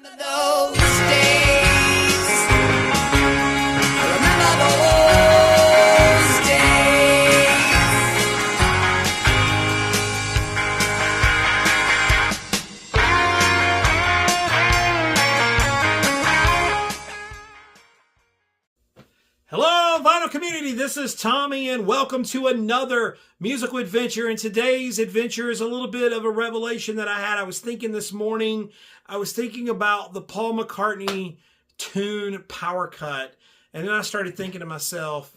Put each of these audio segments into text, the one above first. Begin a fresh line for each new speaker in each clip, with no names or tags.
Those days. I remember those days.
Hello, Vinyl Community. This is Tommy, and welcome to another musical adventure. And today's adventure is a little bit of a revelation that I had. I was thinking this morning, I was thinking about the Paul McCartney tune Power Cut. And then I started thinking to myself,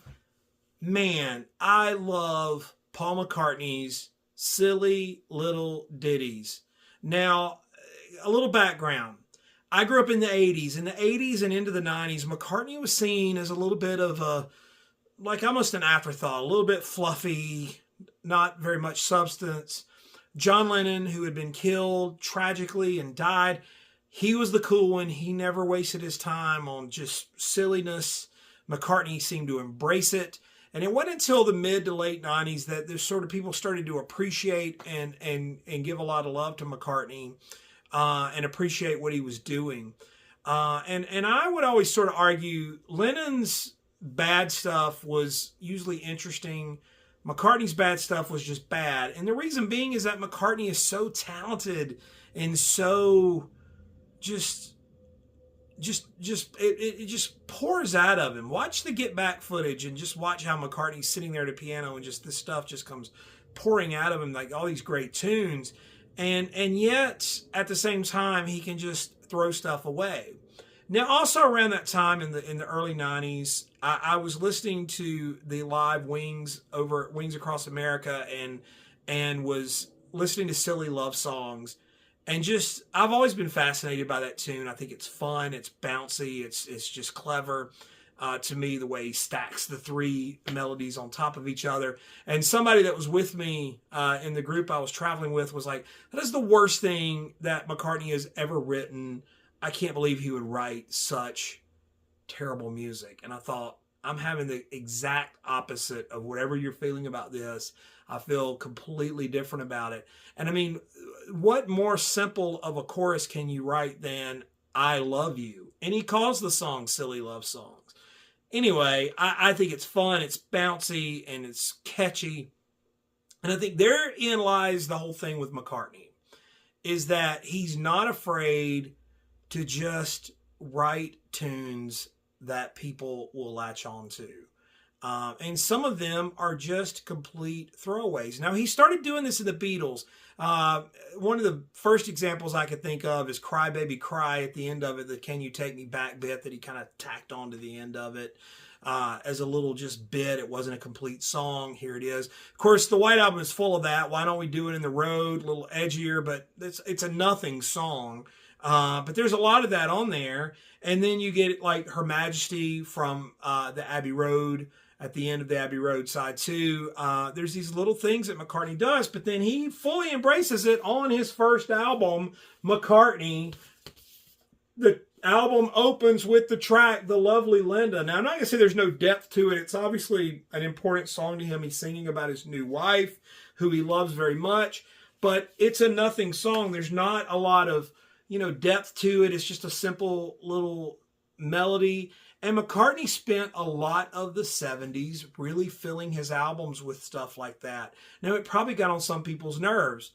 man, I love Paul McCartney's silly little ditties. Now, a little background. I grew up in the 80s. In the 80s and into the 90s, McCartney was seen as a little bit of a, like almost an afterthought, a little bit fluffy, not very much substance. John Lennon, who had been killed tragically and died, he was the cool one. He never wasted his time on just silliness. McCartney seemed to embrace it. And it wasn't until the mid to late 90s that there's sort of people started to appreciate and give a lot of love to McCartney. And appreciate what he was doing. And I would always sort of argue Lennon's bad stuff was usually interesting. McCartney's bad stuff was just bad. And the reason being is that McCartney is so talented and so it just pours out of him. Watch the Get Back footage and just watch how McCartney's sitting there at a piano and just this stuff just comes pouring out of him, like all these great tunes. And yet, at the same time, he can just throw stuff away. Now, also around that time in the early 90s, I was listening to the live Wings over Wings Across America and was listening to Silly Love Songs. And just, I've always been fascinated by that tune. I think it's fun, it's bouncy, it's just clever. To me, the way he stacks the three melodies on top of each other. And somebody that was with me in the group I was traveling with was like, that is the worst thing that McCartney has ever written. I can't believe he would write such terrible music. And I thought, I'm having the exact opposite of whatever you're feeling about this. I feel completely different about it. And I mean, what more simple of a chorus can you write than I love you? And he calls the song Silly Love Songs. Anyway, I think it's fun, it's bouncy, and it's catchy. And I think therein lies the whole thing with McCartney, is that he's not afraid to just write tunes that people will latch on to. And some of them are just complete throwaways. Now, he started doing this in the Beatles. One of the first examples I could think of is Cry Baby Cry at the end of it, the Can You Take Me Back bit that he kind of tacked on to the end of it as a little just bit. It wasn't a complete song. Here it is. Of course, the White Album is full of that. Why Don't We Do It in the Road? A little edgier, but it's a nothing song. But there's a lot of that on there. And then you get like Her Majesty from the Abbey Road. At the end of the Abbey Road side too, there's these little things that McCartney does, but then he fully embraces it on his first album, McCartney. The album opens with the track, The Lovely Linda. Now, I'm not going to say there's no depth to it. It's obviously an important song to him. He's singing about his new wife, who he loves very much, but it's a nothing song. There's not a lot of, depth to it. It's just a simple little melody. And McCartney spent a lot of the 70s really filling his albums with stuff like that. Now, it probably got on some people's nerves.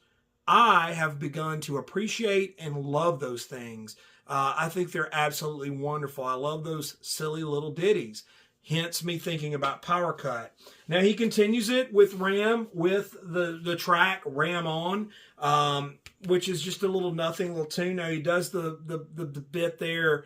I have begun to appreciate and love those things. I think they're absolutely wonderful. I love those silly little ditties. Hence me thinking about Power Cut. Now, he continues it with Ram, with the track Ram On, which is just a little tune. Now, he does the bit there,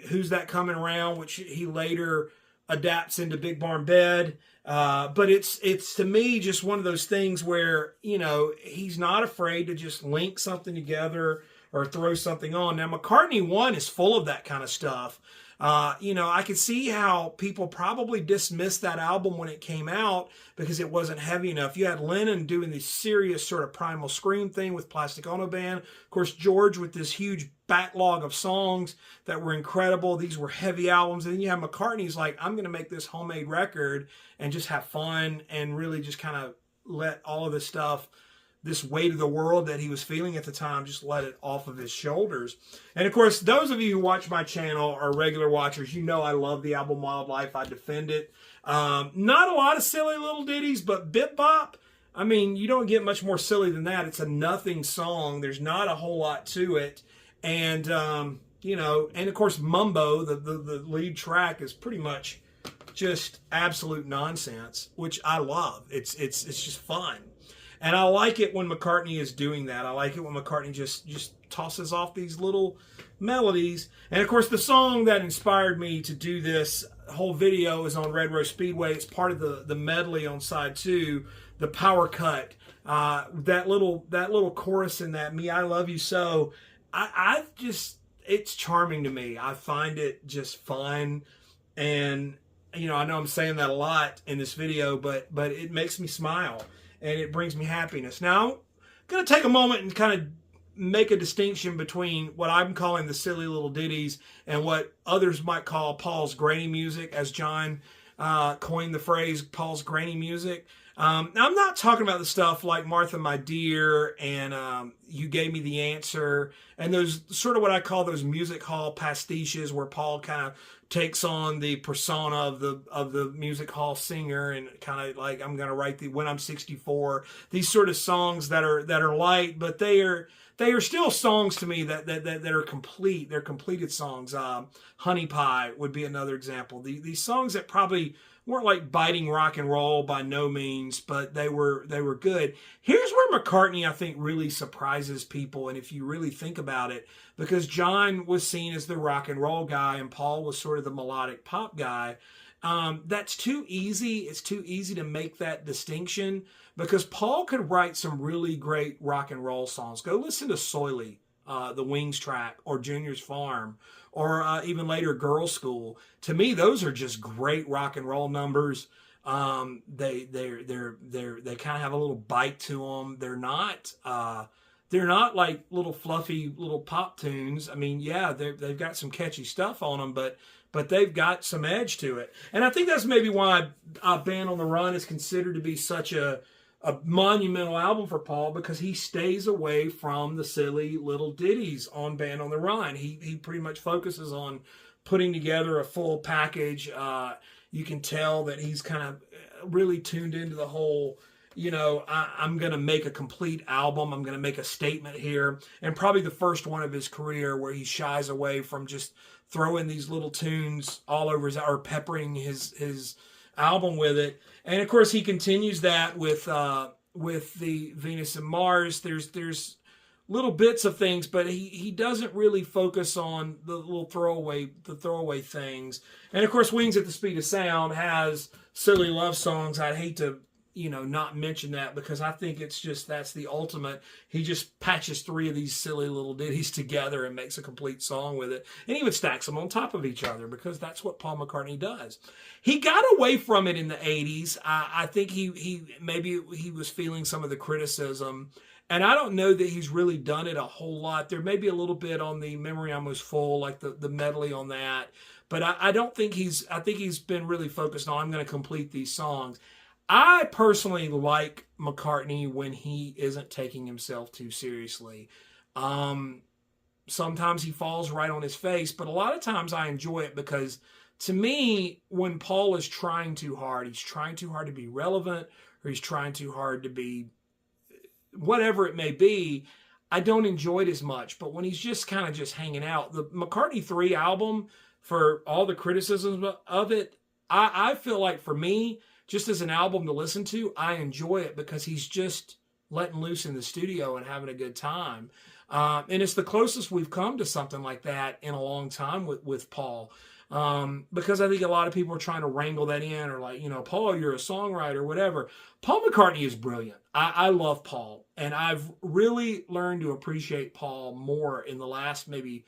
Who's That Coming Around, which he later adapts into Big Barn Bed. But it's to me just one of those things where, he's not afraid to just link something together or throw something on. Now, McCartney 1 is full of that kind of stuff. I could see how people probably dismissed that album when it came out because it wasn't heavy enough. You had Lennon doing the serious sort of Primal Scream thing with Plastic Ono Band. Of course, George with this huge backlog of songs that were incredible. These were heavy albums. And then you have McCartney's like, I'm going to make this homemade record and just have fun and really just kind of let all of this stuff, this weight of the world that he was feeling at the time, just let it off of his shoulders. And of course, those of you who watch my channel are regular watchers. You know I love the album Wildlife. I defend it. Not a lot of silly little ditties, but Bip Bop, I mean, you don't get much more silly than that. It's a nothing song. There's not a whole lot to it. And, you know, and of course, Mumbo, the lead track, is pretty much just absolute nonsense, which I love. It's just fun. And I like it when McCartney is doing that. I like it when McCartney just tosses off these little melodies. And of course, the song that inspired me to do this whole video is on Red Rose Speedway. It's part of the medley on side 2, the power cut. That little chorus in that "Me, I Love You So," I just, it's charming to me. I find it just fun. And, you know, I know I'm saying that a lot in this video, but it makes me smile. And it brings me happiness. Now, I'm going to take a moment and kind of make a distinction between what I'm calling the silly little ditties and what others might call Paul's grainy music, as John coined the phrase Paul's grainy music. Now, I'm not talking about the stuff like Martha, My Dear, and You Gave Me the Answer, and those sort of what I call those music hall pastiches where Paul kind of takes on the persona of the music hall singer and kind of like, I'm going to write the When I'm 64. These sort of songs that are light, but they are still songs to me that are complete. They're completed songs. Honey Pie would be another example. These songs that probably weren't like biting rock and roll by no means, but they were good. Here's where McCartney, I think, really surprises people, and if you really think about it, because John was seen as the rock and roll guy and Paul was sort of the melodic pop guy. That's too easy. It's too easy to make that distinction because Paul could write some really great rock and roll songs. Go listen to Soily, the Wings track, or Junior's Farm, or even later Girls' School. To me, those are just great rock and roll numbers. They kind of have a little bite to them. They're not like little fluffy little pop tunes. I mean, yeah, they've got some catchy stuff on them, but they've got some edge to it. And I think that's maybe why Band on the Run is considered to be such a monumental album for Paul, because he stays away from the silly little ditties on Band on the Run. He pretty much focuses on putting together a full package. You can tell that he's kind of really tuned into the whole, you know, I'm going to make a complete album. I'm going to make a statement here. And probably the first one of his career where he shies away from just throwing these little tunes all over or peppering his album with it. And of course he continues that with the Venus and Mars. There's little bits of things, but he doesn't really focus on the little throwaway things. And of course, Wings at the Speed of Sound has silly love songs. I'd hate to, you know, not mention that because I think it's just, that's the ultimate. He just patches 3 of these silly little ditties together and makes a complete song with it. And even stacks them on top of each other because that's what Paul McCartney does. He got away from it in the 80s. I think maybe he was feeling some of the criticism. And I don't know that he's really done it a whole lot. There may be a little bit on the Memory Almost Full, like the medley on that. But I don't think I think he's been really focused on, I'm going to complete these songs. I personally like McCartney when he isn't taking himself too seriously. Sometimes he falls right on his face, but a lot of times I enjoy it because to me, when Paul is trying too hard, he's trying too hard to be relevant, or he's trying too hard to be whatever it may be, I don't enjoy it as much. But when he's just kind of just hanging out, the McCartney 3 album, for all the criticisms of it, I feel like for me, just as an album to listen to, I enjoy it because he's just letting loose in the studio and having a good time. And it's the closest we've come to something like that in a long time with Paul. Because I think a lot of people are trying to wrangle that in, or like, you know, Paul, you're a songwriter, whatever. Paul McCartney is brilliant. I love Paul, and I've really learned to appreciate Paul more in the last maybe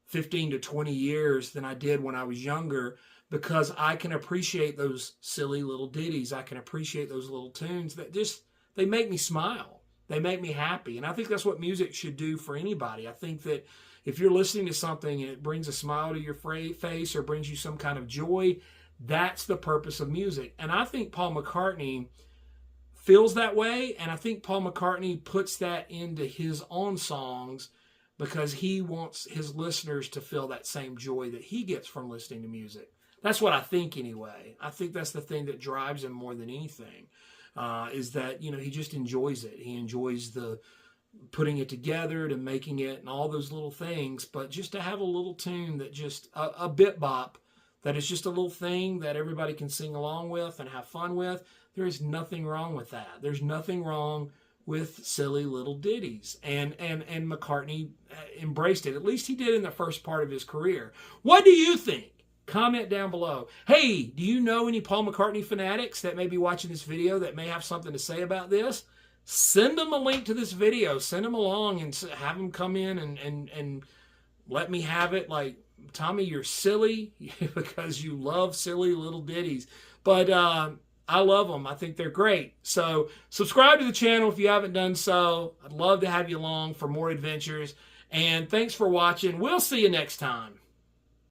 15 to 20 years than I did when I was younger, because I can appreciate those silly little ditties. I can appreciate those little tunes that just, they make me smile. They make me happy. And I think that's what music should do for anybody. I think that if you're listening to something and it brings a smile to your face or brings you some kind of joy, that's the purpose of music. And I think Paul McCartney feels that way, and I think Paul McCartney puts that into his own songs because he wants his listeners to feel that same joy that he gets from listening to music. That's what I think anyway. I think that's the thing that drives him more than anything, is that, he just enjoys it. He enjoys the putting it together, to making it, and all those little things. But just to have a little tune that just, a bit bop, that is just a little thing that everybody can sing along with and have fun with, there is nothing wrong with that. There's nothing wrong with silly little ditties. And McCartney embraced it. At least he did in the first part of his career. What do you think? Comment down below. Hey, do you know any Paul McCartney fanatics that may be watching this video that may have something to say about this? Send them a link to this video. Send them along and have them come in and let me have it. Like, Tommy, you're silly because you love silly little ditties. But I love them. I think they're great. So subscribe to the channel if you haven't done so. I'd love to have you along for more adventures. And thanks for watching. We'll see you next time.